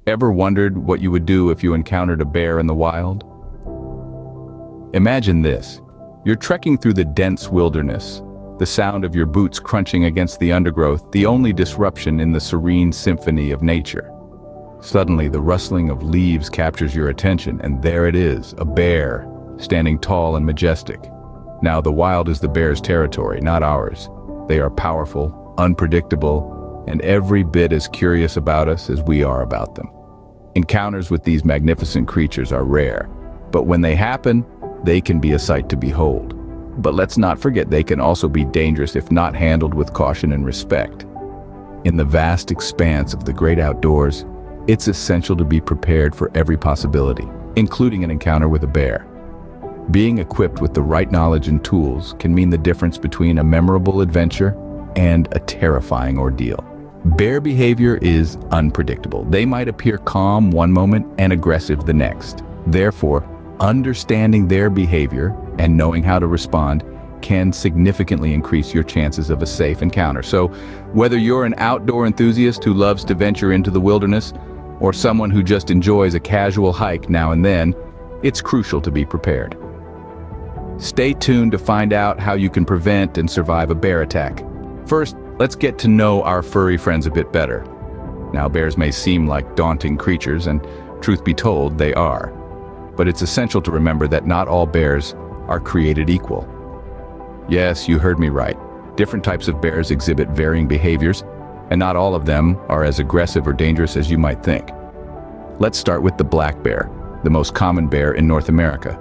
Ever wondered what you would do if you encountered a bear in the wild? Imagine this. You're trekking through the dense wilderness, the sound of your boots crunching against the undergrowth, the only disruption in the serene symphony of nature. Suddenly, the rustling of leaves captures your attention, and there it is, a bear, standing tall and majestic. Now, the wild is the bear's territory, not ours. They are powerful, unpredictable, and every bit as curious about us as we are about them. Encounters with these magnificent creatures are rare, but when they happen, they can be a sight to behold. But let's not forget they can also be dangerous if not handled with caution and respect. In the vast expanse of the great outdoors, it's essential to be prepared for every possibility, including an encounter with a bear. Being equipped with the right knowledge and tools can mean the difference between a memorable adventure and a terrifying ordeal. Bear behavior is unpredictable. They might appear calm one moment and aggressive the next. Therefore, understanding their behavior and knowing how to respond can significantly increase your chances of a safe encounter. So, whether you're an outdoor enthusiast who loves to venture into the wilderness, or someone who just enjoys a casual hike now and then, it's crucial to be prepared. Stay tuned to find out how you can prevent and survive a bear attack. First, let's get to know our furry friends a bit better. Now, bears may seem like daunting creatures, and truth be told, they are. But it's essential to remember that not all bears are created equal. Yes, you heard me right. Different types of bears exhibit varying behaviors, and not all of them are as aggressive or dangerous as you might think. Let's start with the black bear, the most common bear in North America.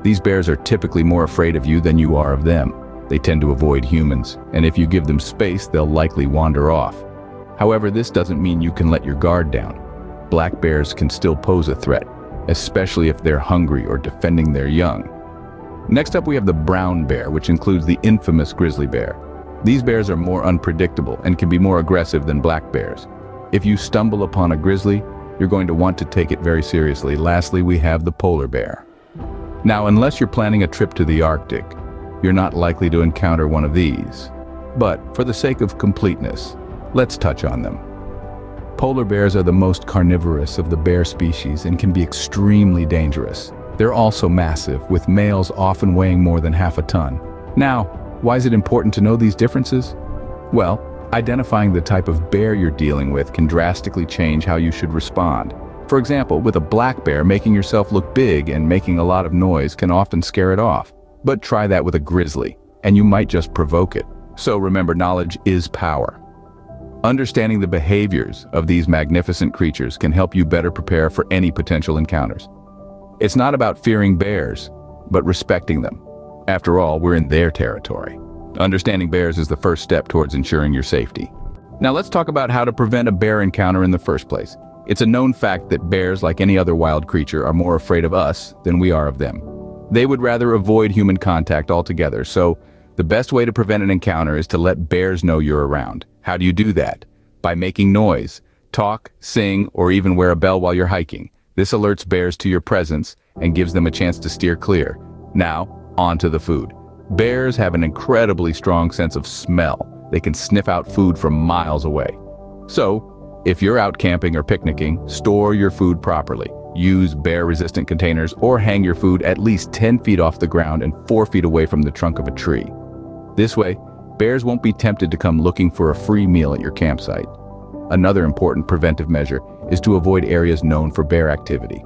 These bears are typically more afraid of you than you are of them. They tend to avoid humans, and if you give them space, they'll likely wander off. However, this doesn't mean you can let your guard down. Black bears can still pose a threat, especially if they're hungry or defending their young. Next up, we have the brown bear, which includes the infamous grizzly bear. These bears are more unpredictable and can be more aggressive than black bears. If you stumble upon a grizzly, you're going to want to take it very seriously. Lastly, we have the polar bear. Now, unless you're planning a trip to the Arctic, you're not likely to encounter one of these. But for the sake of completeness, let's touch on them. Polar bears are the most carnivorous of the bear species and can be extremely dangerous. They're also massive, with males often weighing more than half a ton. Now, why is it important to know these differences? Well, identifying the type of bear you're dealing with can drastically change how you should respond. For example, with a black bear, making yourself look big and making a lot of noise can often scare it off. But try that with a grizzly, and you might just provoke it. So remember, knowledge is power. Understanding the behaviors of these magnificent creatures can help you better prepare for any potential encounters. It's not about fearing bears, but respecting them. After all, we're in their territory. Understanding bears is the first step towards ensuring your safety. Now let's talk about how to prevent a bear encounter in the first place. It's a known fact that bears, like any other wild creature, are more afraid of us than we are of them. They would rather avoid human contact altogether, so the best way to prevent an encounter is to let bears know you're around. How do you do that? By making noise. Talk, sing, or even wear a bell while you're hiking. This alerts bears to your presence and gives them a chance to steer clear. Now, on to the food. Bears have an incredibly strong sense of smell. They can sniff out food from miles away. So, if you're out camping or picnicking, store your food properly. Use bear-resistant containers or hang your food at least 10 feet off the ground and 4 feet away from the trunk of a tree. This way, bears won't be tempted to come looking for a free meal at your campsite. Another important preventive measure is to avoid areas known for bear activity.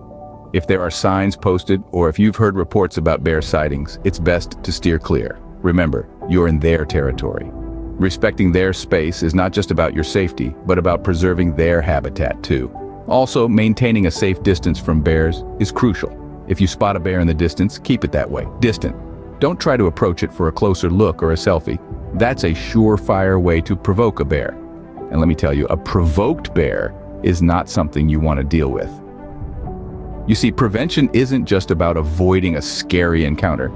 If there are signs posted or if you've heard reports about bear sightings, it's best to steer clear. Remember, you're in their territory. Respecting their space is not just about your safety, but about preserving their habitat too. Also, maintaining a safe distance from bears is crucial. If you spot a bear in the distance, keep it that way, distant. Don't try to approach it for a closer look or a selfie. That's a surefire way to provoke a bear. And let me tell you, a provoked bear is not something you want to deal with. You see, prevention isn't just about avoiding a scary encounter.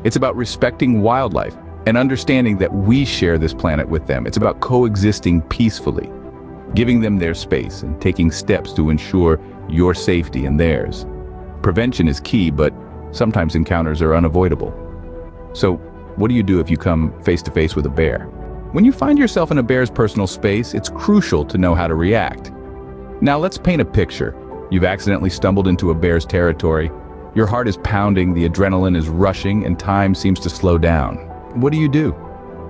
It's about respecting wildlife and understanding that we share this planet with them. It's about coexisting peacefully, giving them their space and taking steps to ensure your safety and theirs. Prevention is key, but sometimes encounters are unavoidable. So, what do you do if you come face to face with a bear? When you find yourself in a bear's personal space, it's crucial to know how to react. Now let's paint a picture. You've accidentally stumbled into a bear's territory. Your heart is pounding, the adrenaline is rushing, and time seems to slow down. What do you do?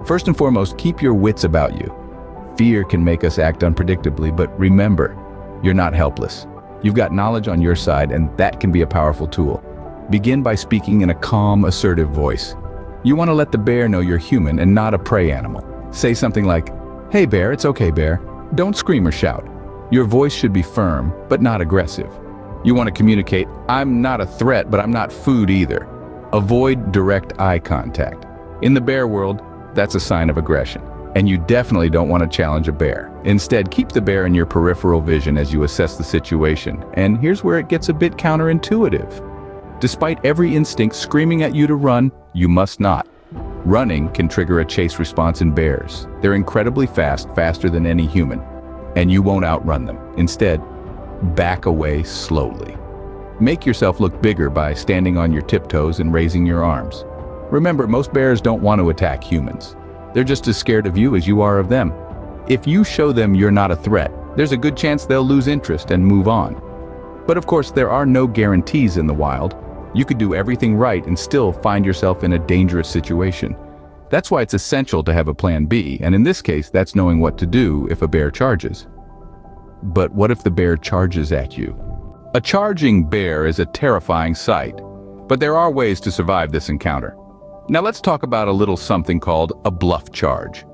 First and foremost, keep your wits about you. Fear can make us act unpredictably, but remember, you're not helpless. You've got knowledge on your side, and that can be a powerful tool. Begin by speaking in a calm, assertive voice. You want to let the bear know you're human and not a prey animal. Say something like, "Hey bear, it's okay bear." Don't scream or shout. Your voice should be firm, but not aggressive. You want to communicate, "I'm not a threat, but I'm not food either." Avoid direct eye contact. In the bear world, that's a sign of aggression. And you definitely don't want to challenge a bear. Instead, keep the bear in your peripheral vision as you assess the situation. And here's where it gets a bit counterintuitive. Despite every instinct screaming at you to run, you must not. Running can trigger a chase response in bears. They're incredibly fast, faster than any human. And you won't outrun them. Instead, back away slowly. Make yourself look bigger by standing on your tiptoes and raising your arms. Remember, most bears don't want to attack humans. They're just as scared of you as you are of them. If you show them you're not a threat, there's a good chance they'll lose interest and move on. But of course, there are no guarantees in the wild. You could do everything right and still find yourself in a dangerous situation. That's why it's essential to have a plan B, and in this case, that's knowing what to do if a bear charges. But what if the bear charges at you? A charging bear is a terrifying sight, but there are ways to survive this encounter. Now let's talk about a little something called a bluff charge.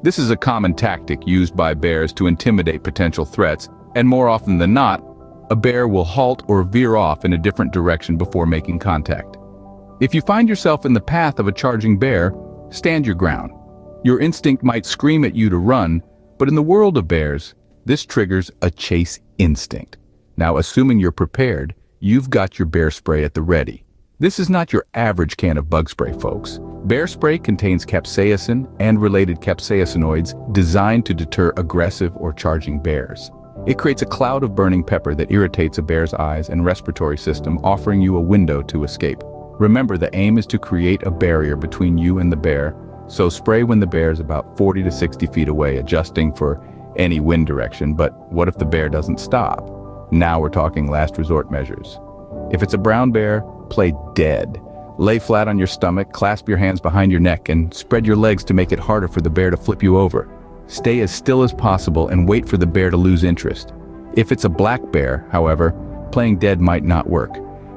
This is a common tactic used by bears to intimidate potential threats, and more often than not, a bear will halt or veer off in a different direction before making contact. If you find yourself in the path of a charging bear, stand your ground. Your instinct might scream at you to run, but in the world of bears, this triggers a chase instinct. Now, assuming you're prepared, you've got your bear spray at the ready. This is not your average can of bug spray, folks. Bear spray contains capsaicin and related capsaicinoids designed to deter aggressive or charging bears. It creates a cloud of burning pepper that irritates a bear's eyes and respiratory system, offering you a window to escape. Remember, the aim is to create a barrier between you and the bear, so spray when the bear is about 40 to 60 feet away, adjusting for any wind direction. But what if the bear doesn't stop? Now we're talking last resort measures. If it's a brown bear, play dead. Lay flat on your stomach, clasp your hands behind your neck, and spread your legs to make it harder for the bear to flip you over. Stay as still as possible and wait for the bear to lose interest. If it's a black bear, however, playing dead might not work.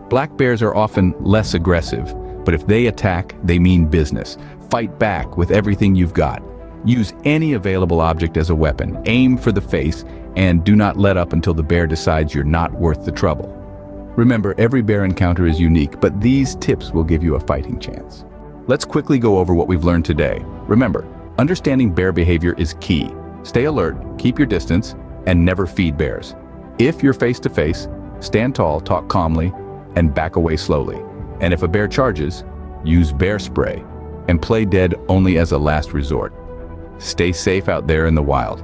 Black bears are often less aggressive, but if they attack, they mean business. Fight back with everything you've got. Use any available object as a weapon, aim for the face, and do not let up until the bear decides you're not worth the trouble. Remember, every bear encounter is unique, but these tips will give you a fighting chance. Let's quickly go over what we've learned today. Remember, understanding bear behavior is key. Stay alert, keep your distance, and never feed bears. If you're face to face, stand tall, talk calmly, and back away slowly. And if a bear charges, use bear spray and play dead only as a last resort. Stay safe out there in the wild.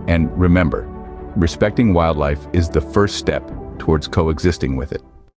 And remember, respecting wildlife is the first step towards coexisting with it.